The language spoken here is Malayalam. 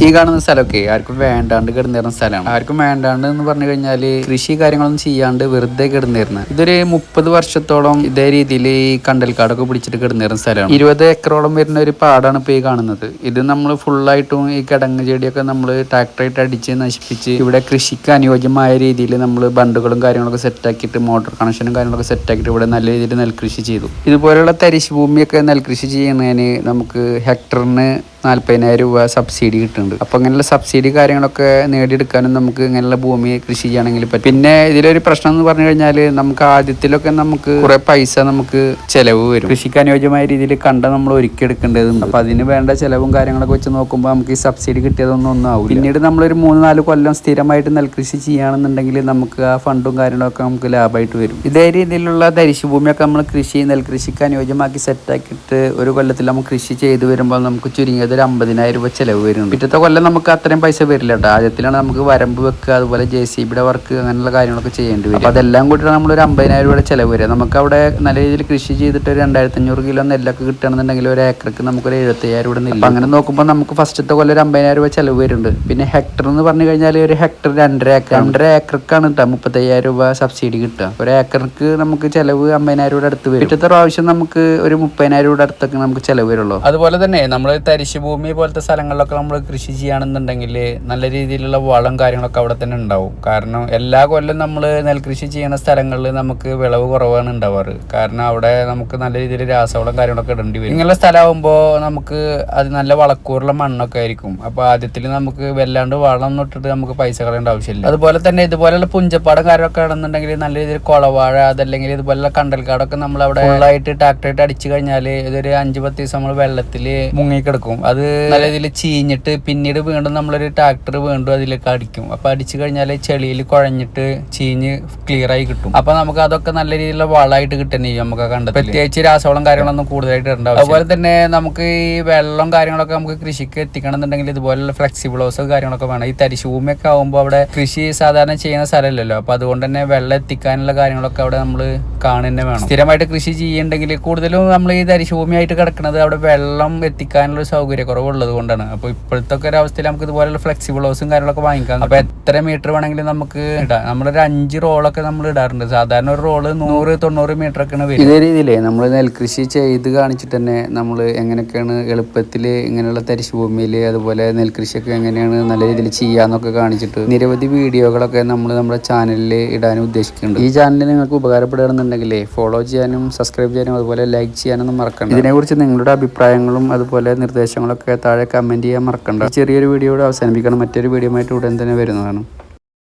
ഈ കാണുന്ന സ്ഥലമൊക്കെ ആർക്കും വേണ്ടാണ്ട് കിടന്നിരുന്ന സ്ഥലമാണ്. ആർക്കും വേണ്ടാണ്ട് എന്ന് പറഞ്ഞു കഴിഞ്ഞാൽ കൃഷി കാര്യങ്ങളൊന്നും ചെയ്യാണ്ട് വെറുതെ കിടന്നിരുന്നത്. ഇതൊരു 30 വർഷത്തോളം ഇതേ രീതിയിൽ ഈ കണ്ടൽക്കാടൊക്കെ പിടിച്ചിട്ട് കിടന്നിരുന്ന സ്ഥലമാണ്. 20 ഏക്കറോളം വരുന്ന ഒരു പാടാണ് ഇപ്പോൾ ഈ കാണുന്നത്. ഇത് നമ്മൾ ഫുള്ളായിട്ടും ഈ കിടങ്ങ് ചെടിയൊക്കെ നമ്മൾ ട്രാക്ടറായിട്ട് അടിച്ച് നശിപ്പിച്ച് ഇവിടെ കൃഷിക്ക് അനുയോജ്യമായ രീതിയിൽ നമ്മൾ ബണ്ടുകളും കാര്യങ്ങളൊക്കെ സെറ്റാക്കിയിട്ട് മോട്ടോർ കണക്ഷനും കാര്യങ്ങളൊക്കെ സെറ്റാക്കിയിട്ട് ഇവിടെ നല്ല രീതിയിൽ നെൽകൃഷി ചെയ്തു. ഇതുപോലെയുള്ള തരിശ് ഭൂമിയൊക്കെ നെൽകൃഷി ചെയ്യുന്നതിന് നമുക്ക് ഹെക്ടറിന് 40,000 രൂപ സബ്സിഡി കിട്ടുന്നുണ്ട്. അപ്പോൾ അങ്ങനെയുള്ള സബ്സിഡി കാര്യങ്ങളൊക്കെ നേടിയെടുക്കാനും നമുക്ക് ഇങ്ങനെയുള്ള ഭൂമി കൃഷി ചെയ്യണമെങ്കിൽ പറ്റും. പിന്നെ ഇതിലൊരു പ്രശ്നം എന്ന് പറഞ്ഞു കഴിഞ്ഞാൽ നമുക്ക് ആദ്യത്തിലൊക്കെ നമുക്ക് കുറെ പൈസ നമുക്ക് ചിലവ് വരും. കൃഷിക്ക് അനുയോജ്യമായ രീതിയിൽ കണ്ട നമ്മൾ ഒരുക്കിയെടുക്കേണ്ടതുണ്ട്. അപ്പോൾ അതിന് വേണ്ട ചിലവും കാര്യങ്ങളൊക്കെ വെച്ച് നോക്കുമ്പോൾ നമുക്ക് ഈ സബ്സിഡി കിട്ടിയതൊന്നും ആവില്ല. പിന്നീട് നമ്മളൊരു 3-4 കൊല്ലം സ്ഥിരമായിട്ട് നെൽകൃഷി ചെയ്യുകയാണെന്നുണ്ടെങ്കിൽ നമുക്ക് ആ ഫണ്ടും കാര്യങ്ങളൊക്കെ നമുക്ക് ലാഭമായിട്ട് വരും. ഇതേ രീതിയിലുള്ള തരിശു ഭൂമിയൊക്കെ നമ്മൾ നെൽകൃഷിക്ക് അനുയോജ്യമാക്കി സെറ്റാക്കിയിട്ട് ഒരു കൊല്ലത്തിൽ നമ്മൾ കൃഷി ചെയ്ത് വരുമ്പോൾ നമുക്ക് ചുരുങ്ങിയത് ഒരു 50,000 രൂപ ചിലവ് വരുന്നുണ്ട്. പിറ്റത്തെ കൊല്ലം നമുക്ക് അത്രയും പൈസ വരില്ല കേട്ടോ. ആദ്യത്തിലാണ് നമുക്ക് വരമ്പ് വെക്കുക, അതുപോലെ JCB വർക്ക്, അങ്ങനെയുള്ള കാര്യങ്ങളൊക്കെ ചെയ്യേണ്ടി വരും. അപ്പോൾ അതെല്ലാം കൂട്ടിയിട്ട് നമ്മളൊരു 50,000 രൂപയുടെ ചിലവ് വരിക. നമുക്ക് അവിടെ നല്ല രീതിയിൽ കൃഷി ചെയ്തിട്ട് ഒരു 2500 കിലോ നെല്ലൊക്കെ കിട്ടുകയാണെന്നുണ്ടെങ്കിൽ ഒരു ഏക്കർക്ക് നമുക്കൊരു 75,000 രൂപ നെല്ല്. അങ്ങനെ നോക്കുമ്പോൾ നമുക്ക് ഫസ്റ്റത്തെ കൊല്ലം ഒരു 50,000 രൂപ ചിലവ് വരുന്നുണ്ട്. പിന്നെ ഹെക്ടർ എന്ന് പറഞ്ഞു കഴിഞ്ഞാൽ ഒരു ഹെക്ടർ 2.5 ഏക്കർക്കാണ് കേട്ടോ 35,000 രൂപ സബ്സിഡി കിട്ടുക. ഒരു ഏക്കർക്ക് നമുക്ക് ചിലവ് 50,000 രൂപ അടുത്ത് വരും. പിറ്റത്തെ പ്രാവശ്യം നമുക്ക് ഒരു 30,000 രൂപ അടുത്തൊക്കെ നമുക്ക് ചിലവ് വരുള്ളൂ. അതുപോലെ തന്നെ നമ്മൾ തരിശ് ഭൂമി പോലത്തെ സ്ഥലങ്ങളിലൊക്കെ നമ്മൾ കൃഷി ചെയ്യുകയാണെന്നുണ്ടെങ്കിൽ നല്ല രീതിയിലുള്ള വളം കാര്യങ്ങളൊക്കെ അവിടെ തന്നെ ഉണ്ടാവും. കാരണം എല്ലാ കൊല്ലം നമ്മൾ നെൽകൃഷി ചെയ്യുന്ന സ്ഥലങ്ങളിൽ നമുക്ക് വിളവ് കുറവാണ് ഉണ്ടാവാറ്. കാരണം അവിടെ നമുക്ക് നല്ല രീതിയിൽ രാസവളം കാര്യങ്ങളൊക്കെ ഇടേണ്ടി വരും. ഇങ്ങനെയുള്ള സ്ഥലമാകുമ്പോൾ നമുക്ക് അത് നല്ല വളക്കൂറുള്ള മണ്ണൊക്കെ ആയിരിക്കും. അപ്പോൾ ആദ്യത്തിൽ നമുക്ക് വല്ലാണ്ട് വളം ഇട്ടിട്ട് നമുക്ക് പൈസ കളയേണ്ട ആവശ്യമില്ല. അതുപോലെ തന്നെ ഇതുപോലെയുള്ള പുഞ്ചപ്പാടം കാര്യമൊക്കെ ആണെന്നുണ്ടെങ്കിൽ നല്ല രീതിയിൽ കുളവാഴ, അതല്ലെങ്കിൽ ഇതുപോലുള്ള കണ്ടൽക്കാടൊക്കെ നമ്മൾ അവിടെ ഫുള്ളായിട്ട് ട്രാക്ടറായിട്ട് അടിച്ചു കഴിഞ്ഞാൽ ഇതൊരു 5-10 ദിവസം നമ്മൾ വെള്ളത്തിൽ മുങ്ങിക്കിടക്കും. അത് നല്ല രീതിയിൽ ചീഞ്ഞിട്ട് പിന്നീട് വീണ്ടും നമ്മളൊരു ട്രാക്ടർ വീണ്ടും അതിലേക്ക് അടിക്കും. അപ്പൊ അടിച്ചു കഴിഞ്ഞാൽ ചെളിയിൽ കുഴഞ്ഞിട്ട് ചീഞ്ഞ് ക്ലിയർ ആയി കിട്ടും. അപ്പൊ നമുക്ക് അതൊക്കെ നല്ല രീതിയിലുള്ള വളമായിട്ട് കിട്ടുന്നേ നമുക്ക് കണ്ടത്. പ്രത്യേകിച്ച് രാസവളം കാര്യങ്ങളൊന്നും കൂടുതലായിട്ട് ഇടേണ്ട. അതുപോലെ തന്നെ നമുക്ക് ഈ വെള്ളം കാര്യങ്ങളൊക്കെ നമുക്ക് കൃഷിക്ക് എത്തിക്കണം എന്നുണ്ടെങ്കിൽ ഇതുപോലുള്ള ഫ്ലെക്സിബിൾ ഹൗസ് കാര്യങ്ങളൊക്കെ വേണം. ഈ തരിശൂമൊക്കെ ആകുമ്പോൾ അവിടെ കൃഷി സാധാരണ ചെയ്യുന്ന സ്ഥലമല്ലല്ലോ. അപ്പൊ അതുകൊണ്ട് തന്നെ വെള്ളം എത്തിക്കാനുള്ള കാര്യങ്ങളൊക്കെ അവിടെ നമ്മൾ കാണുന്നെ വേണം. സ്ഥിരമായിട്ട് കൃഷി ചെയ്യുന്നുണ്ടെങ്കിൽ കൂടുതലും നമ്മൾ ഈ തരിശൂമിയായിട്ട് കിടക്കുന്നത് അവിടെ വെള്ളം എത്തിക്കാനുള്ള സൗകര്യക്കുറവുള്ളത് കൊണ്ടാണ്. അപ്പോൾ ഇപ്പോഴത്തെ ഒരു അവസ്ഥയിൽ നമുക്ക് ഇതുപോലുള്ള ഫ്ലെക്സിബിൾ ഹൗസും കാര്യങ്ങളൊക്കെ വാങ്ങിക്കാം. അപ്പോൾ എത്ര മീറ്റർ വേണമെങ്കിലും നമുക്ക് ഇടാം. നമ്മളൊരു 5 റോളൊക്കെ നമ്മൾ ഇടാറുണ്ട്. സാധാരണ ഒരു റോള് 100-90 മീറ്റർ ഒക്കെയാണ് വരും. ഇതേ രീതിയിലേ നമ്മൾ നെൽകൃഷി ചെയ്ത് കാണിച്ചിട്ട് തന്നെ നമ്മൾ എങ്ങനെയൊക്കെയാണ് എളുപ്പത്തിൽ ഇങ്ങനെയുള്ള തരിശുഭൂമിയിൽ അതുപോലെ നെൽകൃഷിയൊക്കെ എങ്ങനെയാണ് നല്ല രീതിയിൽ ചെയ്യാന്നൊക്കെ കാണിച്ചിട്ട് നിരവധി വീഡിയോകളൊക്കെ നമ്മൾ നമ്മുടെ ചാനലിൽ ഇടാനും ഉദ്ദേശിക്കുന്നുണ്ട്. ഈ ചാനൽ നിങ്ങൾക്ക് ഉപകാരപ്പെടുകയാണെന്നുണ്ടെങ്കിൽ ഫോളോ ചെയ്യാനും സബ്സ്ക്രൈബ് ചെയ്യാനും അതുപോലെ ലൈക്ക് ചെയ്യാനൊന്നും മറക്കണ്ട. ഇതിനെക്കുറിച്ച് നിങ്ങളുടെ അഭിപ്രായങ്ങളും അതുപോലെ നിർദ്ദേശങ്ങളൊക്കെ താഴെ കമൻറ്റ് ചെയ്യാൻ മറക്കണ്ട. ചെറിയൊരു വീഡിയോയുടെ അവസാനിപ്പിക്കണം. മറ്റൊരു വീഡിയോ ആയിട്ട് ഉടൻ തന്നെ വരുന്നതാണ്.